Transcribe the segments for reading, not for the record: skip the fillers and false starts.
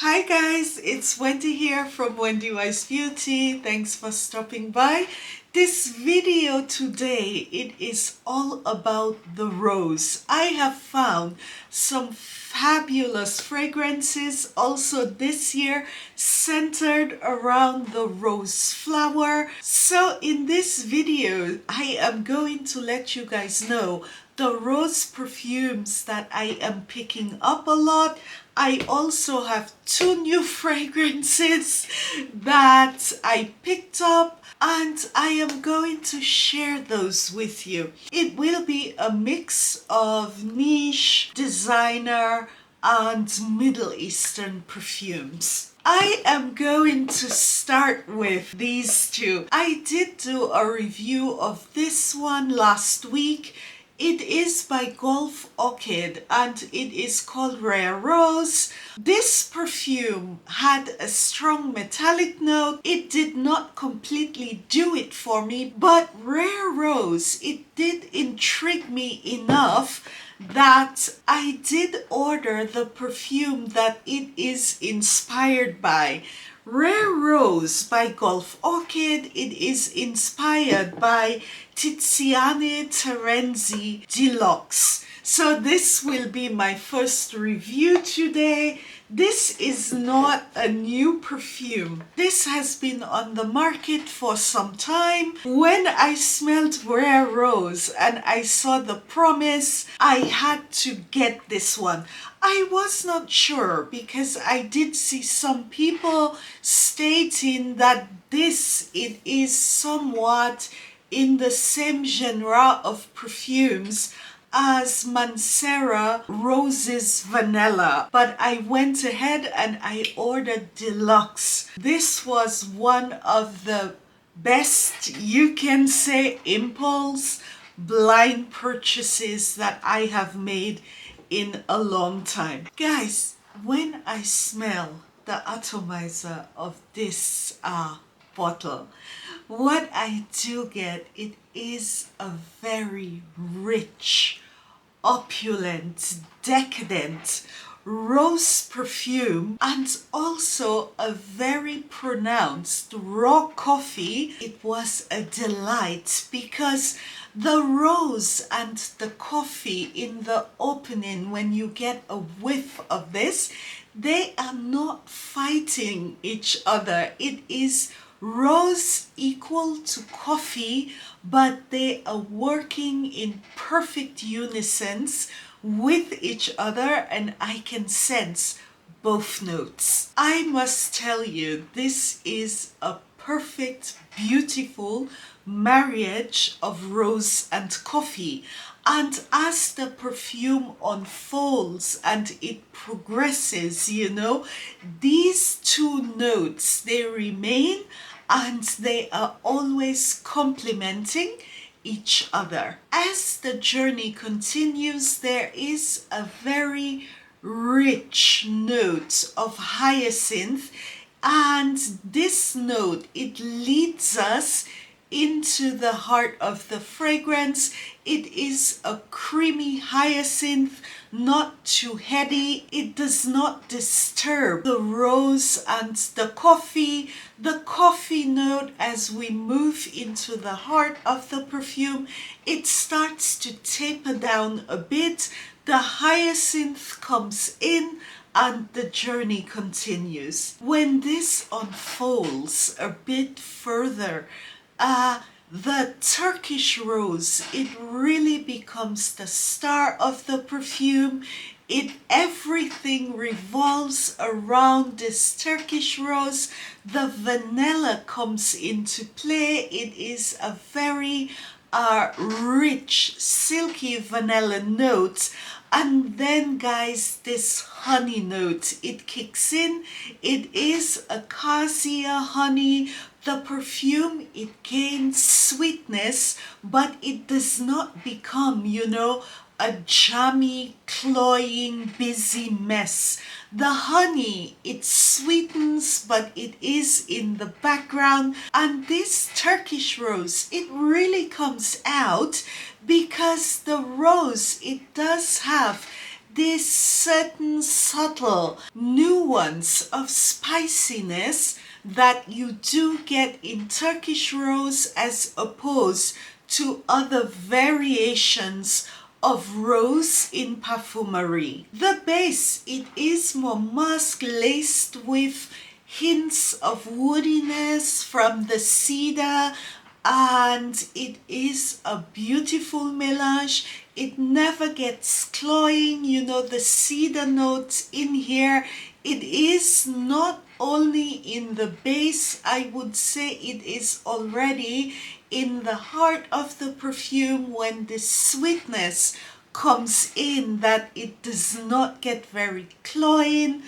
Hi guys, it's Wendy here from Wendy Wise Beauty. Thanks for stopping by. This video today, it is all about the rose. I have found some fabulous fragrances also this year centered around the rose flower. So in this video, I am going to let you guys know the rose perfumes that I am picking up a lot. I also have two new fragrances that I picked up and I am going to share those with you. It will be a mix of niche, designer and Middle Eastern perfumes. I am going to start with these two. I did do a review of this one last week. It is by Orchid and it is called Rare Rose. This perfume had a strong metallic note. It did not completely do it for me, but Rare Rose, it did intrigue me enough that I did order the perfume that it is inspired by. Rare Rose by Orchid, it is inspired by Tiziana Terenzi Delux. So this will be my first review today. This is not a new perfume. This has been on the market for some time. When I smelled Rare Rose and I saw the promise, I had to get this one. I was not sure because I did see some people stating that it is somewhat in the same genre of perfumes as Mancera Roses Vanilla, but I went ahead and I ordered Deluxe. This was one of the best, you can say, impulse blind purchases that I have made in a long time. Guys, when I smell the atomizer of this bottle, what I do get, it is a very rich, opulent, decadent rose perfume and also a very pronounced raw coffee. It was a delight because the rose and the coffee in the opening, when you get a whiff of this, they are not fighting each other. It is rose equal to coffee, but they are working in perfect unison with each other, and I can sense both notes. I must tell you, this is a perfect, beautiful marriage of rose and coffee. And as the perfume unfolds and it progresses, these two notes, they remain and they are always complementing each other. As the journey continues, there is a very rich note of hyacinth, and this note, it leads us into the heart of the fragrance. It is a creamy hyacinth, not too heady. It does not disturb the rose and the coffee. The coffee note, as we move into the heart of the perfume, it starts to taper down a bit. The hyacinth comes in and the journey continues. When this unfolds a bit further, the Turkish rose, it really becomes the star of the perfume. Everything revolves around this Turkish rose. The vanilla comes into play. It is a very rich, silky vanilla note. And then, guys, this honey note, it kicks in. It is a cassia honey. The perfume, it gains sweetness, but it does not become, a jammy, cloying, busy mess. The honey, it sweetens, but it is in the background. And this Turkish rose, it really comes out because the rose, it does have this certain subtle nuance of spiciness that you do get in Turkish rose as opposed to other variations of rose in perfumery. The base, it is more musk laced with hints of woodiness from the cedar, and it is a beautiful melange. It never gets cloying, you know, the cedar notes in here. It is not only in the base, I would say it is already in the heart of the perfume when the sweetness comes in, that it does not get very cloying.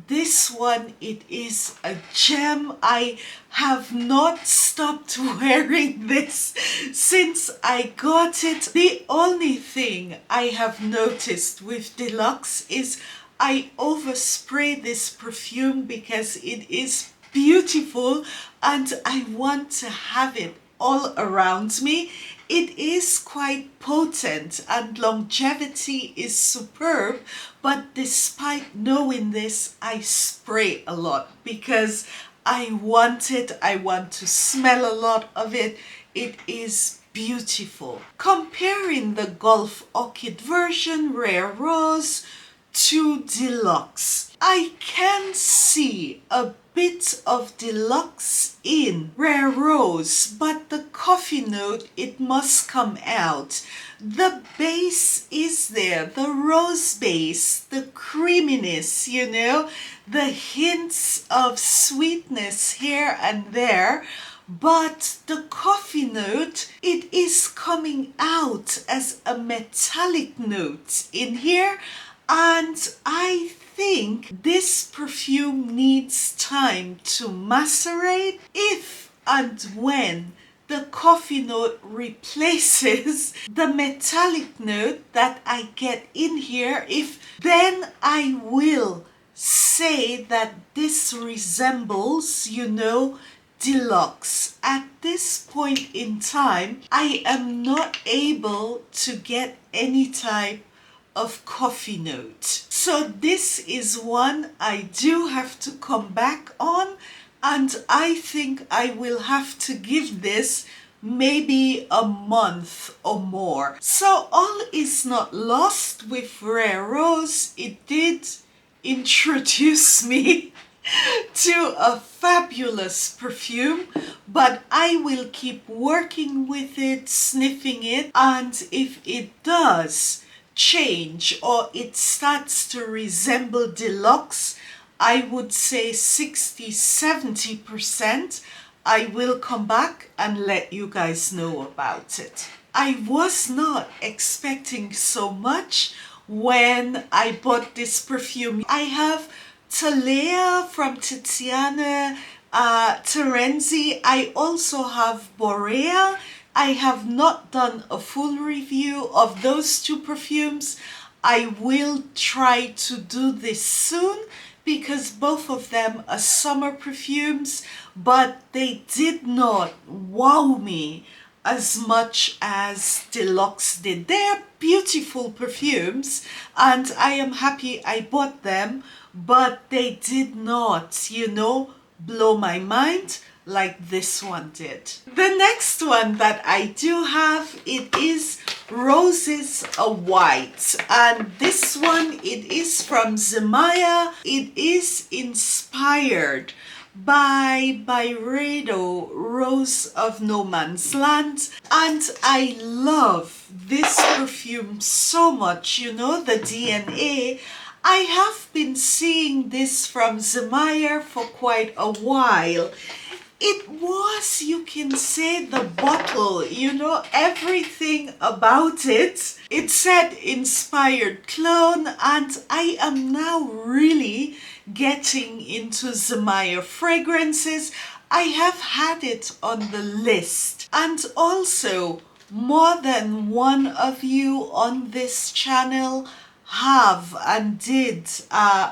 This one, it is a gem. I have not stopped wearing this since I got it. The only thing I have noticed with Deluxe is I overspray this perfume because it is beautiful and I want to have it all around me. It is quite potent and longevity is superb, but despite knowing this, I spray a lot because I want it. I want to smell a lot of it. It is beautiful. Comparing the Gulf Orchid version, Rare Rose, to Deluxe, I can see a bit of Deluxe in Rare Rose, but the coffee note, it must come out. The base is there, the rose base, the creaminess, you know, the hints of sweetness here and there, but the coffee note, it is coming out as a metallic note in here. And I think this perfume needs time to macerate. If and when the coffee note replaces the metallic note that I get in here, then I will say that this resembles, you know, Deluxe. At this point in time, I am not able to get any type of coffee note. So this is one I do have to come back on, and I think I will have to give this maybe a month or more. So all is not lost with Rare Rose. It did introduce me to a fabulous perfume, but I will keep working with it, sniffing it, and if it does change or it starts to resemble Deluxe, I would say 60-70%, I will come back and let you guys know about it. I was not expecting so much when I bought this perfume. I have Talea from Tiziana Terenzi. I also have Borea. I have not done a full review of those two perfumes. I will try to do this soon because both of them are summer perfumes, but they did not wow me as much as Deluxe did. They're beautiful perfumes and I am happy I bought them, but they did not, you know, blow my mind like this one did. The next one that I do have, it is Roses Are White, and this one, it is from Zamaya. It is inspired by Byredo, Rose of No Man's Land, and I love this perfume so much, you know, the DNA. I have been seeing this from Zimaya for quite a while. It was, you can say, the bottle, you know, everything about it. It said inspired clone, and I am now really getting into Zimaya fragrances. I have had it on the list, and also more than one of you on this channel have and did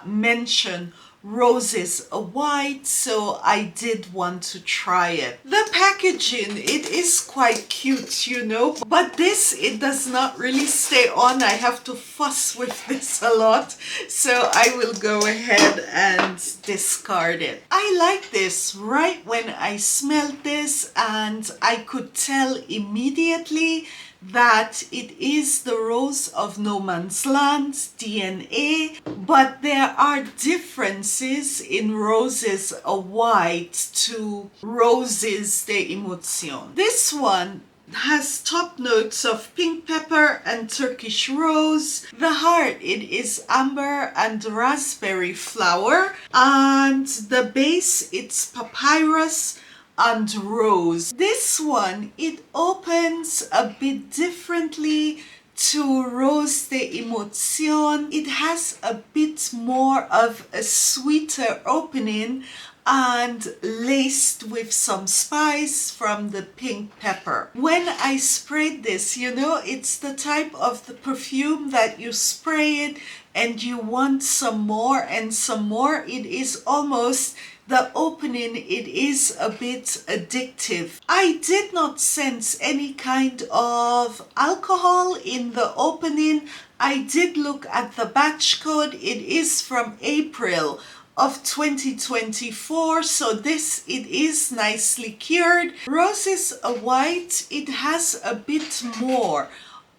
mention roses are white, so I did want to try it. The packaging, it is quite cute, you know, but this, it does not really stay on. I have to fuss with this a lot, so I will go ahead and discard it. I like this right when I smelled this, and I could tell immediately that it is the Rose of No Man's Land DNA, but there are differences in Roses White to Roses de Emotion. This one has top notes of pink pepper and Turkish rose. The heart, it is amber and raspberry flower, and the base, it's papyrus and rose. This one, it opens a bit differently to Rose de Emotion. It has a bit more of a sweeter opening and laced with some spice from the pink pepper. When I sprayed this, you know, it's the type of the perfume that you spray it and you want some more and some more. It is almost, the opening, it is a bit addictive. I did not sense any kind of alcohol in the opening. I did look at the batch code. It is from April of 2024, so this, it is nicely cured. Roses White, it has a bit more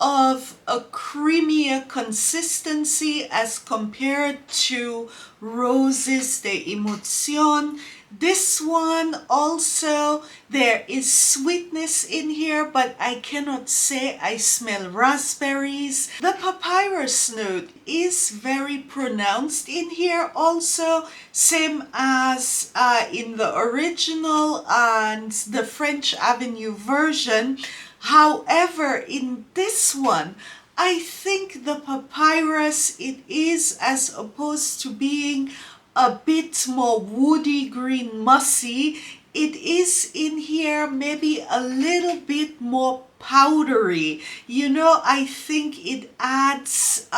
of a creamier consistency as compared to Roses de Emotion. This one also, there is sweetness in here, but I cannot say I smell raspberries. The papyrus note is very pronounced in here also, same as in the original and the French Avenue version. However, in this one, I think the papyrus, it is, as opposed to being a bit more woody green mossy, it is in here maybe a little bit more powdery. You know, I think it adds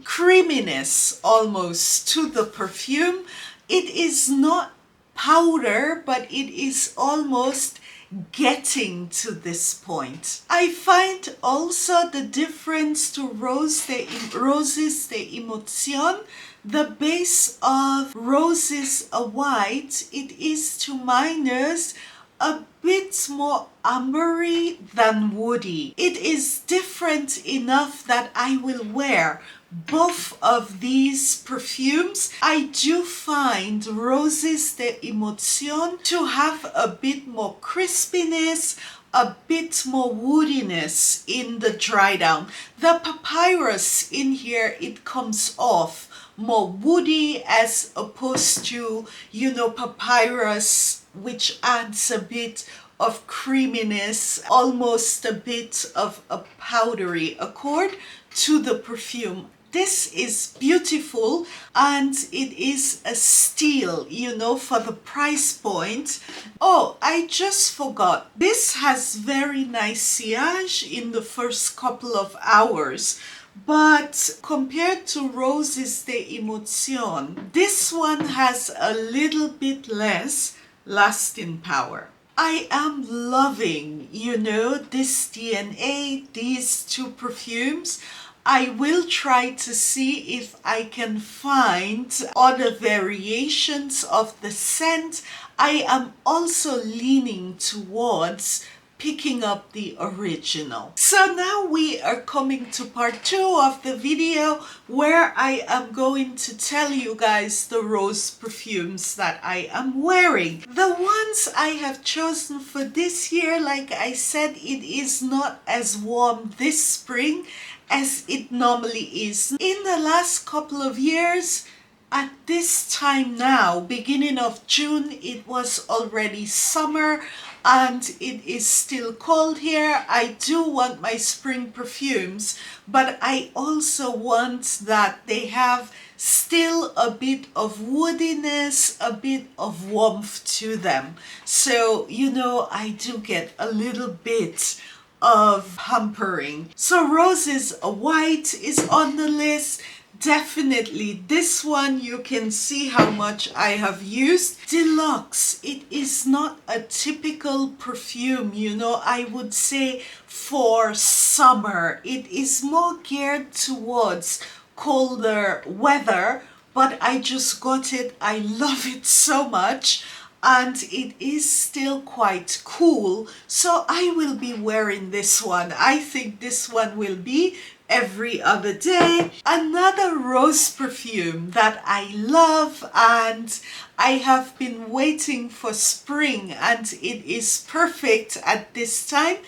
creaminess almost to the perfume. It is not powder, but it is almost getting to this point. I find also the difference to Roses de Emotion. The base of Roses White, it is to my nose a bit more ambery than woody. It is different enough that I will wear both of these perfumes. I do find Roses de Emotion to have a bit more crispiness, a bit more woodiness in the dry down. The papyrus in here, it comes off more woody as opposed to, you know, papyrus, which adds a bit of creaminess, almost a bit of a powdery accord to the perfume. This is beautiful, and it is a steal, you know, for the price point. Oh, I just forgot. This has very nice sillage in the first couple of hours. But compared to Roses de Emotion, this one has a little bit less lasting power. I am loving, you know, this DNA, these two perfumes. I will try to see if I can find other variations of the scent. I am also leaning towards picking up the original. So now we are coming to part 2 of the video, where I am going to tell you guys the rose perfumes that I am wearing. The ones I have chosen for this year, like I said, it is not as warm this spring as it normally is. In the last couple of years, at this time now, beginning of June, it was already summer and it is still cold here. I do want my spring perfumes, but I also want that they have still a bit of woodiness, a bit of warmth to them. So, you know, I do get a little bit of pampering. So Roses White is on the list. Definitely, this one you can see how much I have used. Deluxe, it is not a typical perfume, you know, I would say for summer. It is more geared towards colder weather, but I just got it. I love it so much. And it is still quite cool, so I will be wearing this one. I think this one will be every other day. Another rose perfume that I love, and I have been waiting for spring, and it is perfect at this time.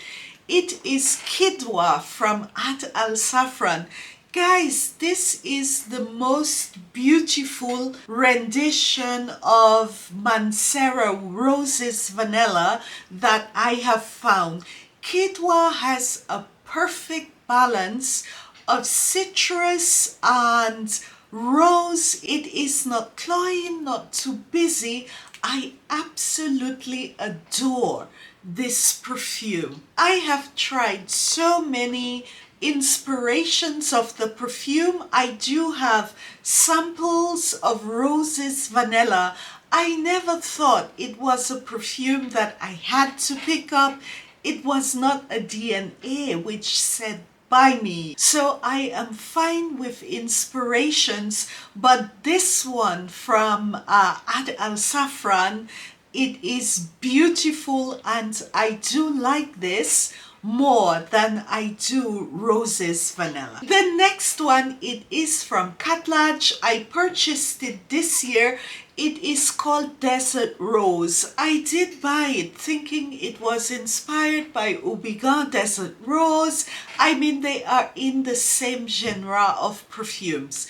It is Qidwa from Ard Al Zaafaran. Guys, this is the most beautiful rendition of Mancera Roses Vanilla that I have found. Qidwa has a perfect balance of citrus and rose. It is not cloying, not too busy. I absolutely adore this perfume. I have tried so many inspirations of the perfume. I do have samples of Roses Vanilla. I never thought it was a perfume that I had to pick up. It was not a DNA which said by me. So I am fine with inspirations, but this one from Ard Al Zaafaran, it is beautiful, and I do like this more than I do Roses Vanilla. The next one, it is from Khadlaj. I purchased it this year. It is called Desert Rose. I did buy it thinking it was inspired by Oubigan Desert Rose. I mean, they are in the same genre of perfumes.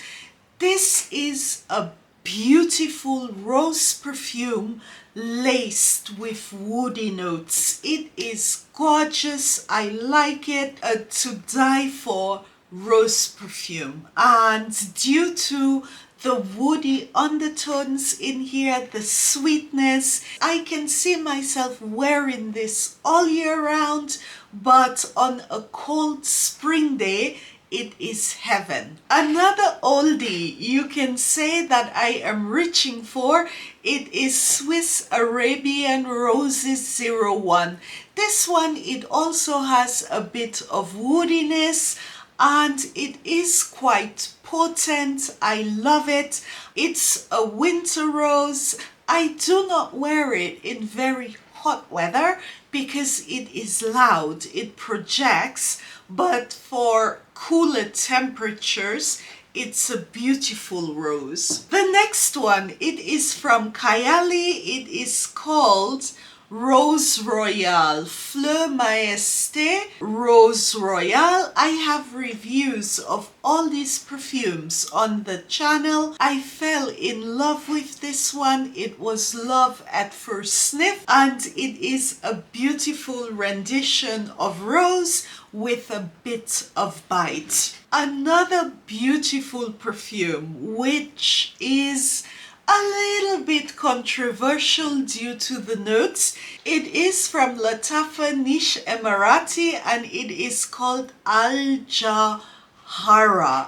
This is a beautiful rose perfume laced with woody notes. It is gorgeous. I like it. To die for rose perfume. And due to the woody undertones in here, the sweetness, I can see myself wearing this all year round, but on a cold spring day, it is heaven. Another oldie you can say that I am reaching for, it is Swiss Arabian Roses 01. This one, it also has a bit of woodiness, and it is quite potent. I love it. It's a winter rose. I do not wear it in very hot weather because it is loud, it projects, but for cooler temperatures, it's a beautiful rose. The next one, it is from Kayali. It is called Rose Royale, Fleur Majesté Rose Royale. I have reviews of all these perfumes on the channel. I fell in love with this one. It was love at first sniff, and it is a beautiful rendition of rose with a bit of bite. Another beautiful perfume, which is a little bit controversial due to the notes. It is from Latafa Niche Emarati, and it is called Al Jahara.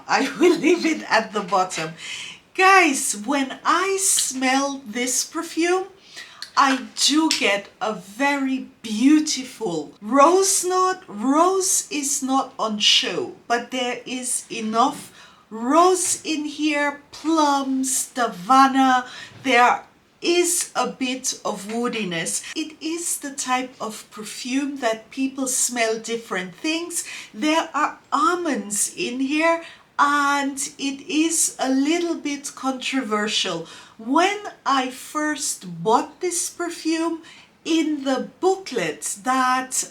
I will leave it at the bottom. Guys, when I smell this perfume, I do get a very beautiful rose note. Rose is not on show, but there is enough rose in here, plums, davana. There is a bit of woodiness. It is the type of perfume that people smell different things. There are almonds in here, and it is a little bit controversial. When I first bought this perfume, in the booklet that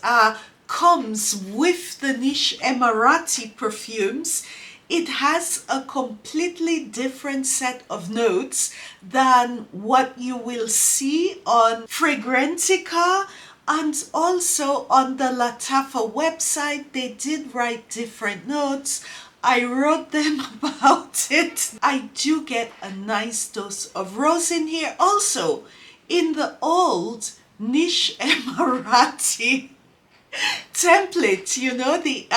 comes with the Niche Emarati perfumes, it has a completely different set of notes than what you will see on Fragrantica, and also on the Latafa website. They did write different notes. I wrote them about it. I do get a nice dose of rose in here. Also, in the old Niche Emarati template, you know, the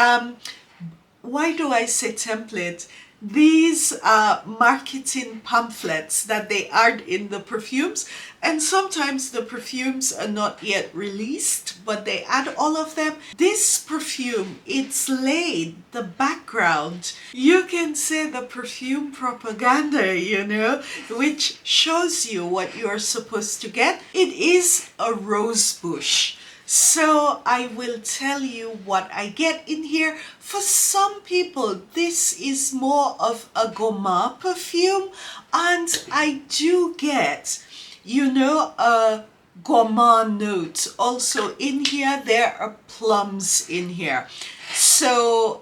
why do I say template? these marketing pamphlets that they add in the perfumes, and sometimes the perfumes are not yet released, but they add all of them. This perfume, it's laid the background, you can say the perfume propaganda, you know, which shows you what you're supposed to get. It is a rose bush. So I will tell you what I get in here. For some people, this is more of a gourmand perfume, and I do get, you know, a gourmand note also in here. There are plums in here. So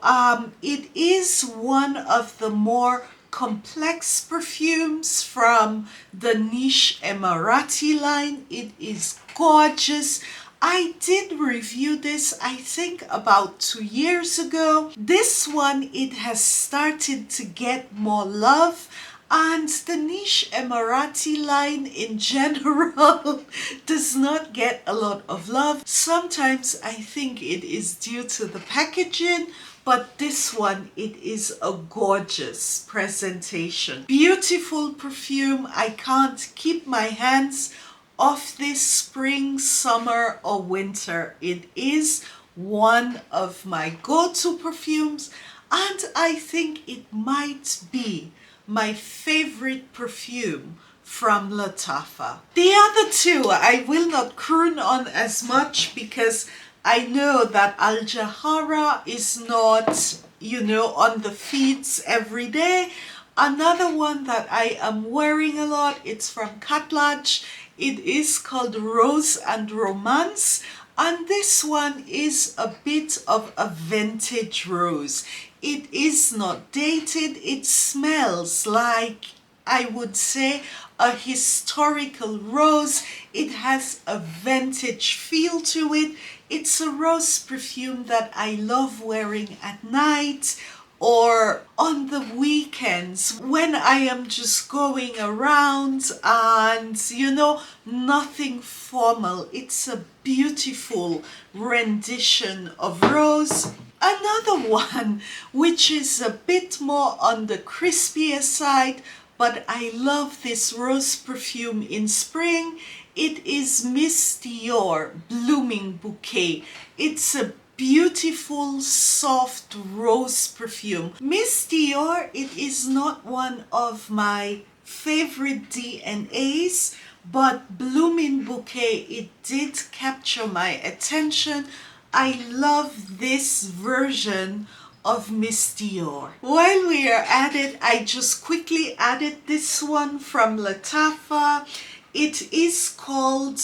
it is one of the more complex perfumes from the niche Emarati line. It is gorgeous. I did review this, I think, about 2 years ago. This one, it has started to get more love, and the niche Emarati line in general does not get a lot of love. Sometimes I think it is due to the packaging, but this one, it is a gorgeous presentation. Beautiful perfume. I can't keep my hands off this spring, summer, or winter. It is one of my go-to perfumes, and I think it might be my favorite perfume from Latafa. The other two I will not croon on as much because I know that Al Jahara is not, you know, on the feeds every day. Another one that I am wearing a lot, it's from Khadlaj. It is called Rose and Romance, and this one is a bit of a vintage rose. It is not dated. It smells like, I would say, a historical rose. It has a vintage feel to it. It's a rose perfume that I love wearing at night or on the weekends when I am just going around and, you know, nothing formal. It's a beautiful rendition of rose. Another one which is a bit more on the crispier side, but I love this rose perfume in spring. It is Miss Dior Blooming Bouquet. It's a beautiful soft rose perfume. Miss Dior, it is not one of my favorite DNAs, but Blooming Bouquet, it did capture my attention. I love this version of Miss Dior. While we are at it, I just quickly added this one from Latafa. It is called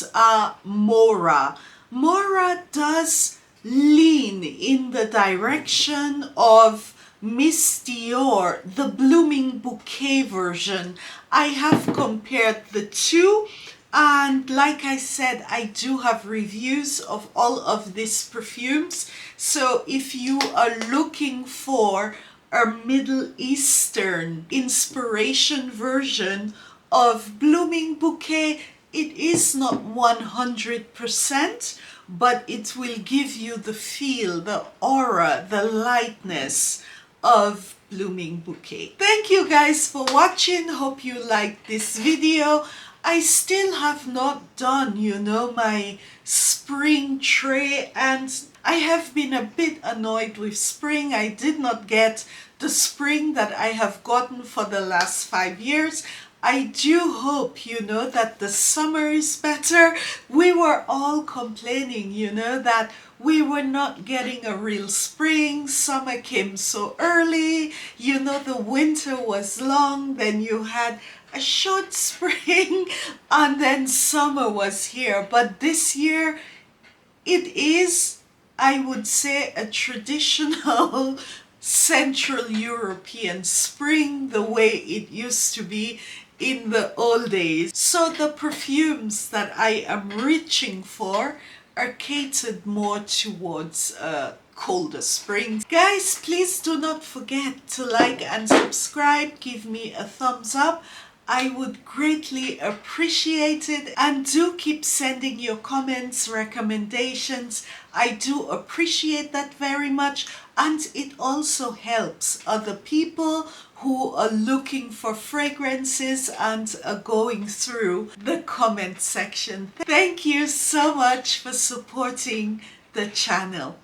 Mohra. Mohra does lean in the direction of Miss Dior, the Blooming Bouquet version. I have compared the two, and like I said, I do have reviews of all of these perfumes. So if you are looking for a Middle Eastern inspiration version of Blooming Bouquet, it is not 100%, but it will give you the feel, the aura, the lightness of Blooming Bouquet. Thank you guys for watching. Hope you liked this video. I still have not done, you know, my spring tray, and I have been a bit annoyed with spring. I did not get the spring that I have gotten for the last 5 years. I do hope, you know, that the summer is better. We were all complaining, you know, that we were not getting a real spring. Summer came so early, you know, the winter was long, then you had a short spring, and then summer was here. But this year, it is, I would say, a traditional Central European spring, the way it used to be in the old days. So the perfumes that I am reaching for are catered more towards colder spring. Guys, please do not forget to like and subscribe. Give me a thumbs up. I would greatly appreciate it, and do keep sending your comments, recommendations. I do appreciate that very much. and it also helps other people who are looking for fragrances and are going through the comment section. Thank you so much for supporting the channel.